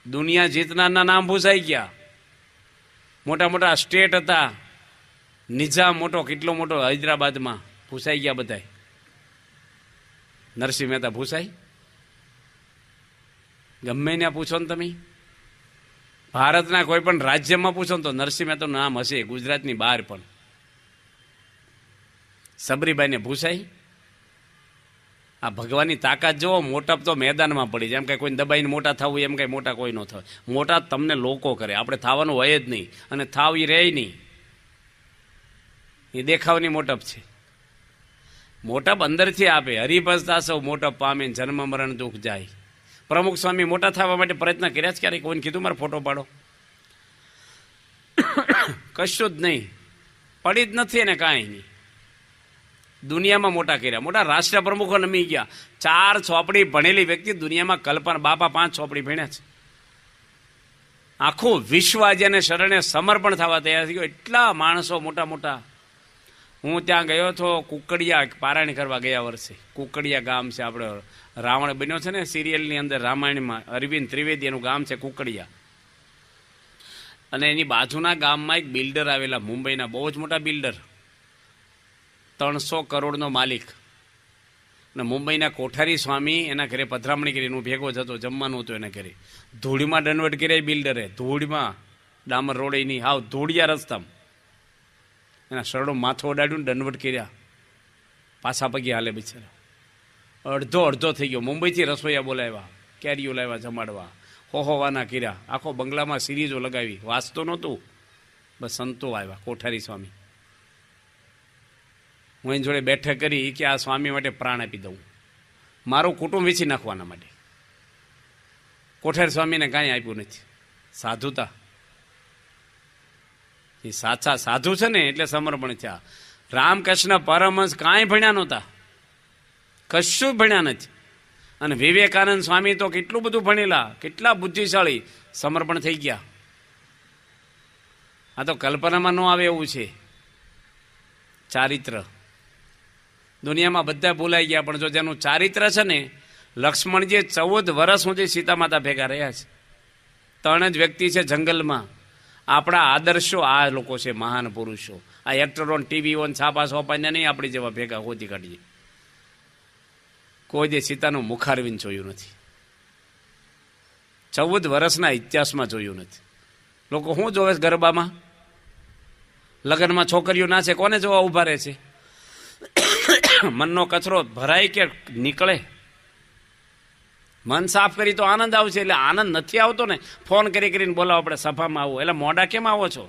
દુનિયા જીતનારના નામ ભૂસાઈ ગયા. મોટા મોટા સ્ટેટ હતા, નિઝામ મોટો કેટલો મોટો હૈદરાબાદમાં, ભૂસાઈ ગયા બધાય. નરસિંહ મહેતા ભૂસાઈ? ગમે ત્યાં પૂછો ને તમે, ભારતના કોઈ પણ રાજ્યમાં પૂછો ને તો નરસિંહ મહેતાનું નામ હશે, ગુજરાતની બહાર પણ. સબરીબાઈને ભૂસાઈ? આ ભગવાનની તાકાત જુઓ. મોટપ તો મેદાનમાં પડી જાય. એમ કંઈ કોઈ દબાઈને મોટા થવું એમ કંઈ મોટા કોઈ ન થાય. મોટા તમને લોકો કરે, આપણે થવાનું હોય જ નહીં, અને થાવ એ રહે નહીં. એ દેખાવની મોટપ છે. મોટપ અંદરથી આપે. હરિભજતા સૌ મોટપ પામે, જન્મ મરણ દુઃખ જાય. પ્રમુખ સ્વામી મોટા થવા માટે પ્રયત્ન કર્યા જ ક્યારેક? કોઈને કીધું મારો ફોટો પાડો? કશું જ નહીં. પડી જ નથી એને કાંઈ નહીં. દુનિયામાં મોટા કર્યા. મોટા રાષ્ટ્ર પ્રમુખો નમી ગયા. 4 ચોપડી ભણેલી વ્યક્તિ દુનિયામાં કલ્પના. બાપા 5 ચોપડી ભણ્યા છે. આખું વિશ્વ આજે એને શરણે સમર્પણ થવા તૈયાર થઈ ગયો. એટલા માણસો મોટા મોટા. હું ત્યાં ગયો હતો કુકડિયા પારાયણ કરવા ગયા વર્ષે. કુકડિયા ગામ છે, આપણે રાવણ બન્યો છે ને સિરિયલની અંદર, રામાયણમાં, અરવિંદ ત્રિવેદી એનું ગામ છે કુકડિયા. અને એની બાજુના ગામમાં એક બિલ્ડર આવેલા, મુંબઈના બહુ જ મોટા બિલ્ડર, 300 કરોડનો માલિક. અને મુંબઈના કોઠારી સ્વામી એના ઘરે પધરામણી કરી. હું ભેગો જતો, જમવાનું હતું એના ઘરે. ધૂળમાં દંડવટ કર્યા બિલ્ડરે, ધૂળમાં, ડામર રોડ નહીં, હાવ ધૂળિયા રસ્તામાં. એના શરડો માથું ઓડાડ્યું ને દંડવટ કર્યા. પાછા પગે હાલે બિચારા. અડધો થઈ ગયો. મુંબઈથી રસોઈયા બોલાવ્યા, કેરીઓ લાવ્યા જમાડવા, હોવાના કર્યા. આખો બંગલામાં સિરીઝો લગાવી. વાંચતો નહોતું, બસ સંતો આવ્યા, કોઠારી સ્વામી. હું એની જોડે બેઠક કરી કે આ સ્વામી માટે પ્રાણ આપી દઉં, મારું કુટુંબ વેચી નાખવાના માટે. કોઠારી સ્વામીને કાંઈ આપ્યું નથી. સાધુતા. એ સાચા સાધુ છે ને એટલે સમર્પણ થયા. રામકૃષ્ણ પરમહંસ કાંઈ ભણ્યા નહોતા, કશું ભણ્યા નથી. અને વિવેકાનંદ સ્વામી તો કેટલું બધું ભણેલા, કેટલા બુદ્ધિશાળી, સમર્પણ થઈ ગયા. આ તો કલ્પનામાં ન આવે એવું છે ચારિત્ર. દુનિયામાં બધા ભૂલાઈ ગયા, પણ જો જેનું ચારિત્ર છે ને, લક્ષ્મણજી 14 વર્ષ સુધી સીતા માતા ભેગા રહ્યા છે. 3 જ વ્યક્તિ છે જંગલમાં. આપણા આદર્શો આ લોકો છે, મહાન પુરુષો. આ એક્ટરો ટીવીઓ છાપા સોપાઈને નહીં આપણી જેવા ભેગા હોતી કાઢીએ. કોઈ દે સીતાનું મુખારવિંદ જોયું નથી. 14 વર્ષના ઇતિહાસમાં જોયું નથી. લોકો શું જોવે છે ગરબામાં? લગ્નમાં છોકરીઓ નાચે, કોને જોવા ઊભા રહે છે? મનનો કચરો ભરાય કે નીકળે? મન સાફ કરી તો આનંદ આવશે. એટલે આનંદ નથી આવતો ને, ફોન કરીને બોલાવો આપણે સભામાં આવો. એટલે મોડા કેમ આવો છો?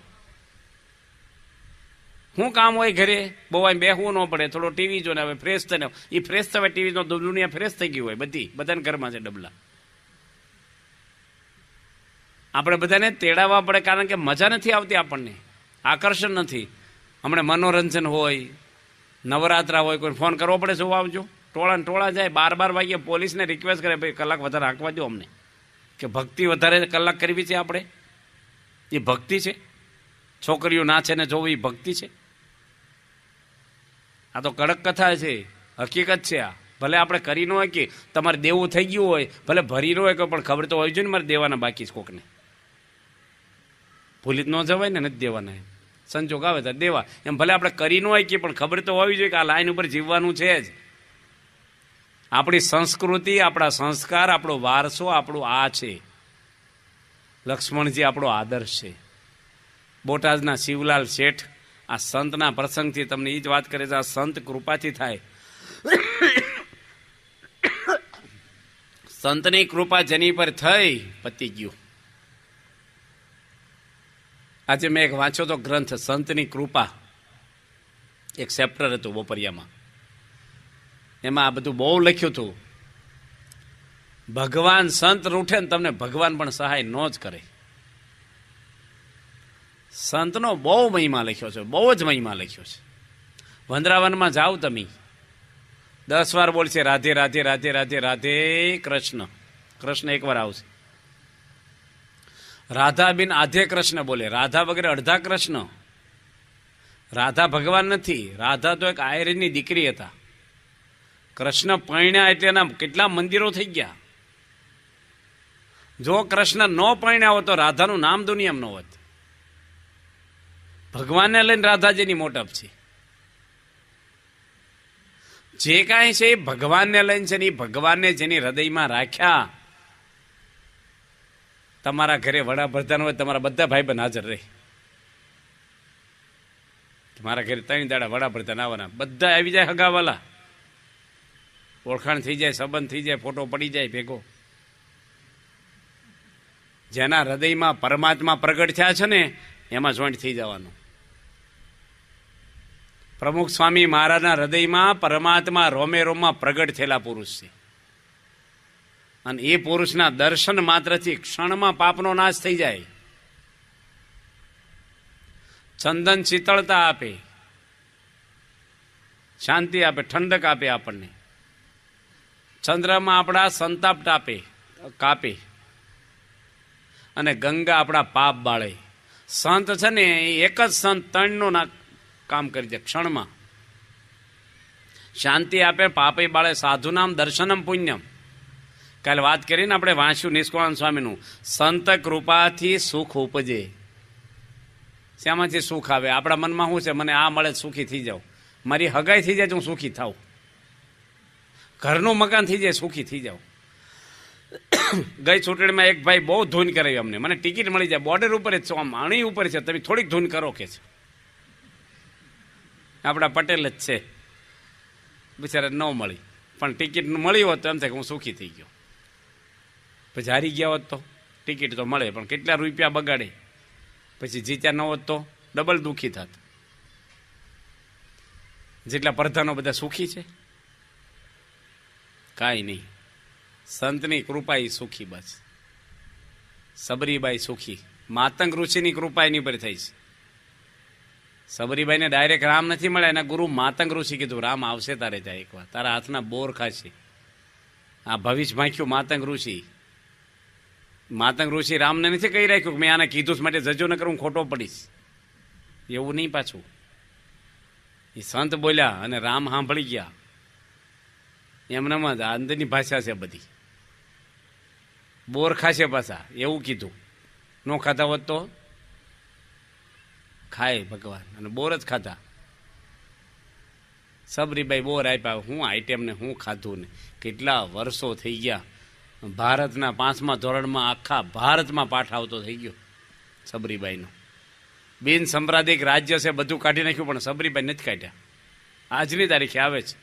શું કામ હોય ઘરે? બહુ આમ બેહવું ન પડે, થોડો ટીવી જોને હવે ફ્રેશ થઈને. એ ફ્રેશ થવાય, ટીવીનો દુનિયા ફ્રેશ થઈ ગયું હોય. બધાને ઘરમાં છે ડબલા. આપણે બધાને તેડાવવા પડે, કારણ કે મજા નથી આવતી આપણને, આકર્ષણ નથી. હમણાં મનોરંજન હોય, નવરાત્રા હોય, કોઈ ફોન કરવો પડે, શું આવજો? ટોળા જાય. 12 વાગ્યે પોલીસને રિક્વેસ્ટ કરે, ભાઈ કલાક વધારે હાંકવા દો અમને, કે ભક્તિ વધારે કલાક કરવી છે આપણે. એ ભક્તિ છે? છોકરીઓ નાચે ને જોવી એ ભક્તિ છે? આ તો કડક કથા છે, હકીકત છે આ. ભલે આપણે કરી ન હોય કે તમારે દેવું થઈ ગયું હોય, ભલે ભરી ન હોય કે, પણ ખબર તો હોય જોઈએ ને મારે દેવાના બાકી છે કોકને. ભૂલી જ ન જવાય ને, નથી દેવાના. એમ સંજોગ આવે તો દેવા. એમ ભલે આપણે કરી ન હોય કે, પણ ખબર તો હોવી જોઈએ કે આ લાઈન ઉપર જીવવાનું છે જ. આપણી સંસ્કૃતિ, આપણા સંસ્કાર, આપણો વારસો, આપણું આ છે. લક્ષ્મણજી આપણો આદર્શ છે. બોટાદના શિવલાલ શેઠ આ સંતના પ્રસંગથી તમને એ જ વાત કરે છે. આ સંત કૃપાથી થાય. સંતની કૃપા જેની પર થઈ, પતી ગયું. આજે મેં એક વાંચ્યો તો ગ્રંથ, સંતની કૃપા, એક ચેપ્ટર હતું બોપરિયામાં. એમાં આ બધું બહુ લખ્યું હતું. ભગવાન સંત રૂઠે ને તમને ભગવાન પણ સહાય ન જ કરે. સંતનો બહુ મહિમા લખ્યો છે, બહુ જ મહિમા લખ્યો છે. વંદરાવનમાં જાઓ તમે, 10 વાર બોલશે રાધે રાધે રાધે રાધે રાધે કૃષ્ણ. કૃષ્ણ એકવાર આવશે. રાધા બિન આધે કૃષ્ણ બોલે. રાધા વગેરે અડધા કૃષ્ણ. રાધા ભગવાન નથી. રાધા તો એક આયરની દીકરી હતા. કૃષ્ણ પરણ્યા એટલે એના કેટલા મંદિરો થઈ ગયા. જો કૃષ્ણ ન પરણ્યા હોત તો રાધાનું નામ દુનિયામાં ન હોત. ભગવાનને લઈને રાધાજીની મોટપ છે. જે કાંઈ છે એ ભગવાનને લઈને છે ને એ ભગવાનને જેની હૃદયમાં રાખ્યા. તમારા ઘરે વડાપ્રધાન હોય, તમારા બધા ભાઈબંધ હાજર રહે. મારા ઘરે 3 દાડા વડાપ્રધાન આવવાના, બધા આવી જાય, હગાવાલા, ઓળખાણ થઈ જાય, સંબંધ થઈ જાય, ફોટો પડી જાય ભેગો. જેના હૃદયમાં પરમાત્મા પ્રગટ થયા છે ને એમાં જોઈન્ટ થઈ જવાનું. પ્રમુખ સ્વામી મહારાજના હૃદયમાં પરમાત્મા રોમે રોમમાં પ્રગટ થયેલા પુરુષ છે. અને એ પુરુષના દર્શન માત્રથી ક્ષણમાં પાપનો નાશ થઈ જાય. ચંદન શીતળતા આપે, શાંતિ આપે, ઠંડક આપે આપણને. ચંદ્રમાં આપણા સંતાપ કાપે અને ગંગા આપણા પાપ બાળે. સંત છે ને એક જ સંત 3નું કામ કરી દે ક્ષણમાં. શાંતિ આપે, પાપે બાળે, સાધુ નામ દર્શનમ પુણ્યમ. કાલે વાત કરીને આપણે વાંચ્યું નિષ્કુળાનંદ સ્વામીનું, સંત કૃપાથી સુખ ઉપજે. શેમાંથી સુખ આવે? આપણા મનમાં શું છે, મને આ મળે સુખી થઈ જાઉં, મારી હગાઈ થઈ જાય તો હું સુખી થાઉં, ઘરનું મકાન થઈ જાય સુખી થઈ જાઉં. ગઈ ચૂંટણીમાં એક ભાઈ બહુ ધૂન કરાવી અમને, મને ટિકિટ મળી જાય, બોર્ડર ઉપર જ છો, આમ આણી ઉપર છે, તમે થોડીક ધૂન કરો કે છે. આપણા પટેલ જ છે, બિચારા ન મળી, પણ ટિકિટ મળી હોત તો એમ થાય કે હું સુખી થઈ ગયો. પછી હારી ગયા હોત તો ટિકિટ તો મળે પણ કેટલા રૂપિયા બગાડે, પછી જીત્યા ન હોત તો ડબલ દુઃખી થાત. જેટલા પ્રધાનો બધા સુખી છે? કાંઈ નહીં. સંતની કૃપા એ સુખી. બસ સબરીબાઈ સુખી, માતંગ ઋષિની કૃપા એની પર થઈ છે. સબરીબાઈને ડાયરેક્ટ રામ નથી મળ્યા, એના ગુરુ માતંગ ઋષિ કીધું રામ આવશે તારે જાય એકવાર, તારા હાથના બોર ખાશે. આ ભવિષ્ય ભાંખ્યું માતંગ ઋષિ. માતંગ ઋષિ રામને નથી કહી રાખ્યું કે મેં આને કીધું માટે જજો ન કરું, ખોટો પડીશ. એવું નહીં પાછું. એ સંત બોલ્યા અને રામ સાંભળી ગયા. એમનામાં જ અંદરની ભાષા છે બધી. બોર ખાશે પાછા એવું કીધું. ન ખાતા હોત તો ખાય ભગવાન, અને બોર જ ખાતા. સબરીબાઈ બોર આપ્યા, હું આઈટેમ ને હું ખાધું ને. કેટલા વર્ષો થઈ ગયા. ભારતના 5મા ધોરણમાં આખા ભારતમાં પાઠ આવતો થઈ ગયો સબરીબાઈનો. બિન સંપ્રાદિક રાજ્ય છે બધું કાઢી નાખ્યું, પણ સબરીબાઈ નથી કાઢ્યા. આજની તારીખે આવે છે.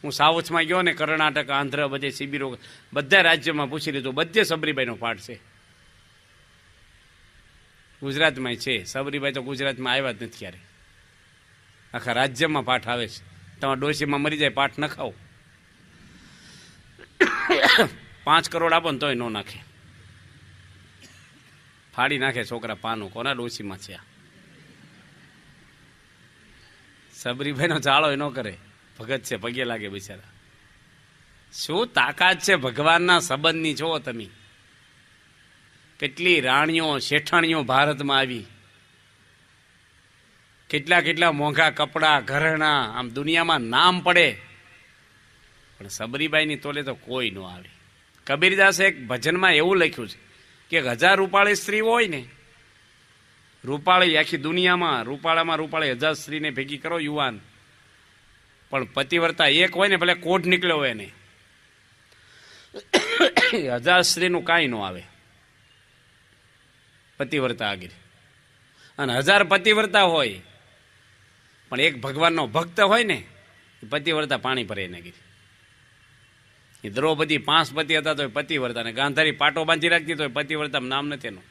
હું સાઉથમાં ગયો ને, કર્ણાટક, આંધ્ર, બધે શિબિરો, બધા રાજ્યોમાં પૂછી લીધું, બધે સબરીબાઈનો પાઠ છે. ગુજરાતમાં છે સબરીબાઈ, તો ગુજરાતમાં આવ્યા જ નથી ક્યારે. આખા રાજ્યમાં પાઠ આવે છે. તમારા ડોશીમાં મરી જાય પાઠ ન ખાઓ. 5 કરોડ આપો ને તોય ન નાખે, ફાડી નાખે છોકરા પાનું. કોના ડોશીમાં છે આ? સબરીભાઈનો ચાળો ન કરે, ભગત છે, પગે લાગે બિચારા. શું તાકાત છે ભગવાનના સંબંધની છો તમે. કેટલી રાણીઓ શેઠાણીઓ ભારતમાં આવી, કેટલા મોંઘા કપડાં, ઘરેણા, આમ દુનિયામાં નામ પડે, પણ સબરીબાઈની તોલે તો કોઈ ન આવે. કબીરદાસે એક ભજનમાં એવું લખ્યું છે કે 1000 રૂપાળી સ્ત્રી હોય ને, રૂપાળી આખી દુનિયામાં, રૂપાળી 1000 સ્ત્રીને ભેગી કરો યુવાન, પણ પતિવ્રતા એક હોય ને, ભલે કોઢ નીકળ્યો હોય ને, 1000 સ્ત્રીનું કાંઈ ન આવે પતિવ્રતા આગળ. અને 1000 પતિવ્રતા હોય પણ એક ભગવાનનો ભક્ત હોય ને, પતિવ્રતા પાણી ભરે એને ગીરી. એ દ્રૌપદી 5 પતિ હતા તો પતિવ્રતા, ને ગાંધારી પાટો બાંધી રાખતી તો પતિવ્રતા નામ નથી એનું.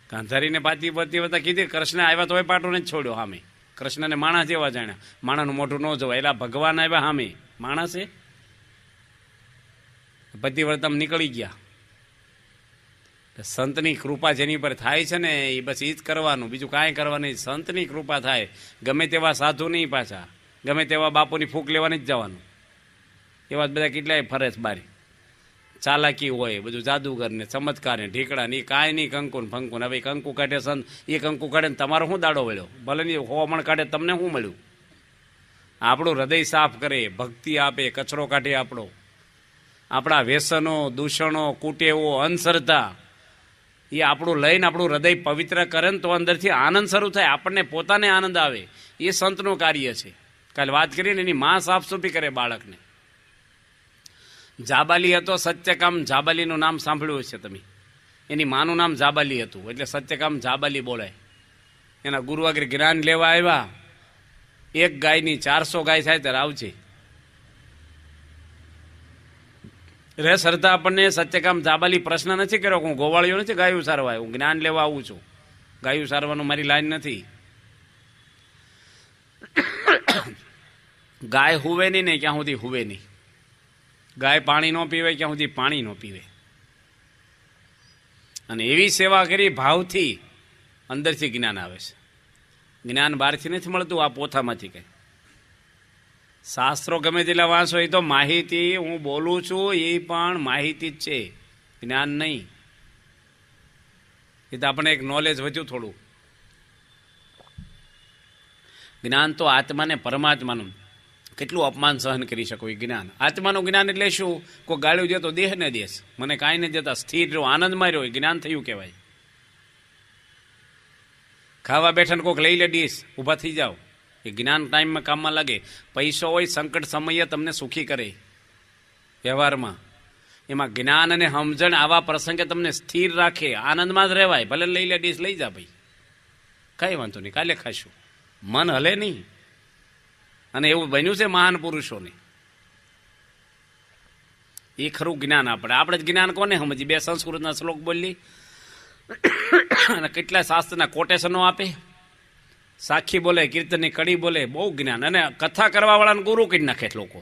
ગાંધારીને પતિવ્રતા કીધી, કૃષ્ણ આવ્યા તો પાટો નથી છોડ્યો સામે. કૃષ્ણને માણસ જેવા જાણ્યા, માણસનું મોઢું ન જોવાય, એલા ભગવાન આવ્યા સામે, માણસે પતિવ્રતામાં નીકળી ગયા. સંતની કૃપા જેની પર થાય છે ને, એ બસ એ જ કરવાનું, બીજું કાંઈ કરવાનું. સંતની કૃપા થાય, ગમે તેવા સાધુ નહીં, પાછા ગમે તેવા બાપુની ફૂંક લેવાની જ જવાનું. એવા બધા કેટલાય ફરજ બારી ચાલાકી હોય, બધું જાદુગર ને ચમત્કાર ને ઢીકડા ને, કાંઈ નહીં, કંકુ ને ફંકુ ને. હવે કંકુ કાઢે સંત, એ કંકુ કાઢે ને તમારો શું દાડો વળ્યો? ભલે નહીં 100 મણ કાઢે, તમને શું મળ્યું? આપણું હૃદય સાફ કરે, ભક્તિ આપે, કચરો કાઢે આપણો. આપણા વ્યસનો, દૂષણો, કુટેવો, અંધશ્રદ્ધા એ આપણું લઈને આપણું હૃદય પવિત્ર કરે ને તો અંદરથી આનંદ શરૂ થાય, આપણને પોતાને આનંદ આવે. એ સંતનું કાર્ય છે. કાલે વાત કરીને એની માં સાફસૂફી કરે બાળકને. જાબાલી હતો સત્યકામ, જાબાલીનું નામ સાંભળ્યું હશે તમે. એની માનું નામ જાબાલી હતું, એટલે સત્યકામ જાબાલી બોલાય. એના ગુરુ આગળ જ્ઞાન લેવા આવ્યા. એક ગાયની 400 ગાય થાય ત્યારે આવજે રે શ્રદ્ધા. આપણને સત્યકામ જાબાલી પ્રશ્ન નથી કર્યો, હું ગોવાળિયો નથી ગાયું સારવા, હું જ્ઞાન લેવા આવું છું. ગાયું સારવાનું મારી લાઈન નથી. ગાય હુવે નહીં ને ક્યાં સુધી હુવે નહીં. ગાય પાણી ન પીવે ક્યાં સુધી પાણી ન પીવે. અને એવી સેવા કરી ભાવથી અંદરથી જ્ઞાન આવે છે. જ્ઞાન બહારથી નથી મળતું, આ પોથામાંથી કંઈ. શાસ્ત્રો ગમે તેટલા વાંચો એ તો માહિતી, હું બોલું છું એ પણ માહિતી જ છે, જ્ઞાન નહીં. એ તો આપણે એક નોલેજ વધ્યું થોડું. જ્ઞાન તો આત્માને પરમાત્માનું કેટલું અપમાન સહન કરી શકો એ જ્ઞાન. આત્માનું જ્ઞાન એટલે શું? કોઈ ગાળ્યું દે તો દેહને દેશ, મને કાંઈ નથી દેતા, સ્થિર રહ્યો, આનંદમાં રહ્યો, એ જ્ઞાન થયું કહેવાય. ખાવા બેઠા ને કોઈક લઈ લે ડીશ, ઊભા થઈ જાઓ, એ જ્ઞાન ટાઈમમાં કામમાં લાગે. પૈસો હોય સંકટ સમયે તમને સુખી કરે વ્યવહારમાં. એમાં જ્ઞાન અને સમજણ આવા પ્રસંગે તમને સ્થિર રાખે, આનંદમાં જ રહેવાય. ભલે લઈ લે ડીશ, લઈ જા ભાઈ, કાંઈ વાંધો નહીં, કાલે ખાશું, મન હલે નહીં. અને એવું બન્યું છે મહાન પુરુષોને. એ ખરું જ્ઞાન. આપણે જ જ્ઞાન કોને સમજી? 2 સંસ્કૃતના શ્લોક બોલી અને કેટલા શાસ્ત્રના કોટેશનો આપે, સાખી બોલે, કીર્તનની કડી બોલે, બહુ જ્ઞાન. અને કથા કરવા વાળાને ગુરુ કરી નાખે લોકો.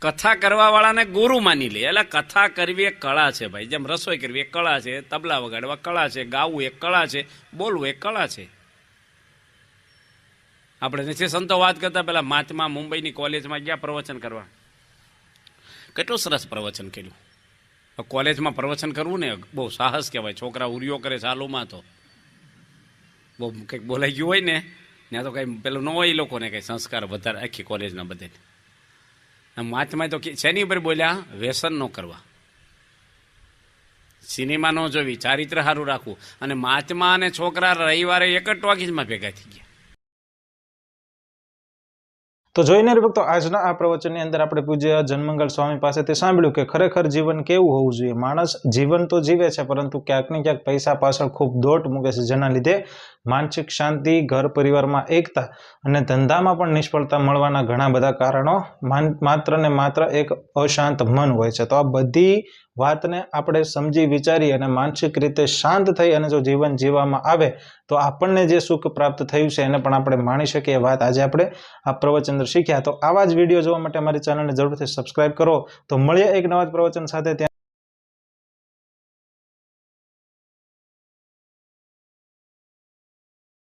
કથા કરવા વાળાને ગુરુ માની લે. એટલે કથા કરવી એક કળા છે ભાઈ. જેમ રસોઈ કરવી એક કળા છે, તબલા વગાડવા કળા છે, ગાવું એક કળા છે, બોલવું એક કળા છે. આપણે નથી સંતો વાત કરતા, પેલા મહાત્મા મુંબઈની કોલેજમાં ગયા પ્રવચન કરવા. કેટલું સરસ પ્રવચન કર્યું. કોલેજમાં પ્રવચન કરવું ને બહુ સાહસ કહેવાય. છોકરા ઉરિયો કરે ચાલુમાં, તો બહુ કંઈક બોલાઈ ગયું હોય ને, ત્યાં તો કંઈ પેલું ન હોય. એ લોકોને કંઈ સંસ્કાર વધારે આખી કોલેજના બધે. મહાત્માએ તો શેની ઉપર બોલ્યા? વ્યસન ન કરવા, સિનેમા ન જોવી, ચારિત્ર સારું રાખવું. અને મહાત્મા અને છોકરા રવિવારે એક જ ટોકીઝમાં ભેગા થઈ ગયા. તો જોઈને ભક્તો, આજના આ પ્રવચનની અંદર આપણે પૂજ્ય જનમંગલ સ્વામી પાસેથી સાંભળ્યું કે ખરેખર જીવન કેવું હોવું જોઈએ. માણસ જીવન તો જીવે છે, પરંતુ ક્યાંક ને ક્યાંક પૈસા પાછળ ખૂબ દોટ મૂકે છે, જેના લીધે માનસિક શાંતિ, ઘર પરિવારમાં એકતા અને ધંધામાં પણ નિષ્ફળતા મળવાના ઘણા બધા કારણો માત્ર ને માત્ર એક અશાંત મન હોય છે. તો આ બધી વાતને આપણે સમજી વિચારી અને માનસિક રીતે શાંત થઈ અને જો જીવન જીવવામાં આવે તો આપણને જે સુખ પ્રાપ્ત થયું છે એને પણ આપણે માણી શકીએ. એ વાત આજે આપણે આ પ્રવચન શીખ્યા. તો આવા જ વિડીયો જોવા માટે અમારી ચેનલને જરૂરથી સબસ્ક્રાઇબ કરો. તો મળીએ એક નવા જ પ્રવચન સાથે.